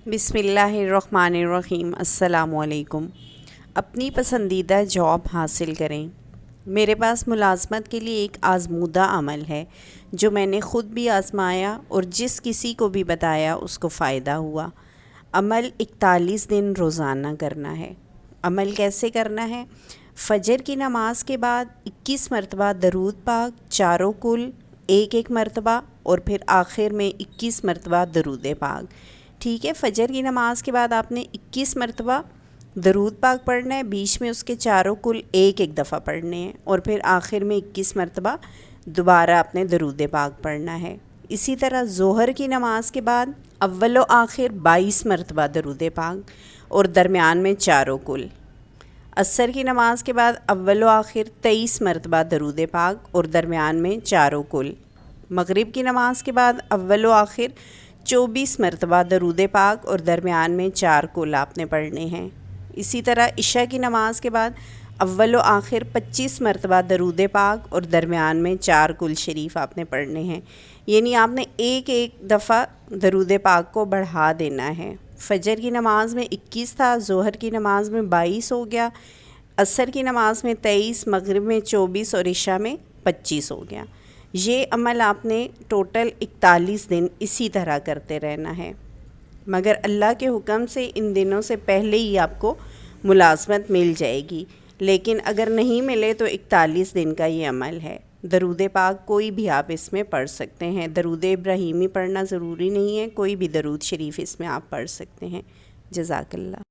बिस्मिल्लाहिर्रहमानिर्रहीम। अस्सलाम वालेकुम। अपनी पसंदीदा जॉब हासिल करें। मेरे पास मुलाज़मत के लिए एक आज़मूदा अमल है जो मैंने ख़ुद भी आज़माया और जिस किसी को भी बताया उसको फ़ायदा हुआ। अमल 41 दिन रोज़ाना करना है। अमल कैसे करना है? फ़जर की नमाज़ के बाद 21 मरतबा दरूद पाक, चारों कुल एक एक मरतबा और फिर आखिर में 21 मरतबा दरूद पाक। ठीक है, फ़जर की नमाज़ के बाद आपने 21 मरतबा दरूद पाक पढ़ना है, बीच में उसके चारों कुल एक एक दफ़ा पढ़ने हैं और फिर आखिर में 21 मरतबा दोबारा आपने दरूद पाक पढ़ना है। इसी तरह ज़ोहर की नमाज़ के बाद अव्वल व आखिर 22 मरतबा दरूद पाक और दरमियान में चारों कुल। असर की नमाज़ के बाद अव्वल व आखिर 23 मरतबा दरूद पाक और दरमियान में चारों कुल। मगरिब की नमाज़ के बाद अव्वल व आखिर 24 मरतबा दरूद पाक और दरमियान में 4 कुल आपने पढ़ने हैं। इसी तरह इशा की नमाज़ के बाद अव्वल व आखिर 25 मरतबा दरूद पाक और दरमियान में 4 कुल शरीफ आपने पढ़ने हैं। यानी आपने एक एक दफ़ा दरूद पाक को बढ़ा देना है। फ़जर की नमाज़ में 21 था, ज़ोहर की नमाज़ में 22 हो गया, असर की नमाज़ में 23, मगरिब में 24 और इशा में 25 हो गया। ये अमल आपने टोटल 41 दिन इसी तरह करते रहना है, मगर अल्लाह के हुक्म से इन दिनों से पहले ही आपको मुलाज़मत मिल जाएगी। लेकिन अगर नहीं मिले तो 41 दिन का ये अमल है। दरूद पाक कोई भी आप इसमें पढ़ सकते हैं। दरूद इब्राहीमी पढ़ना ज़रूरी नहीं है, कोई भी दरूद शरीफ इसमें आप पढ़ सकते हैं। जज़ाकल्लाह।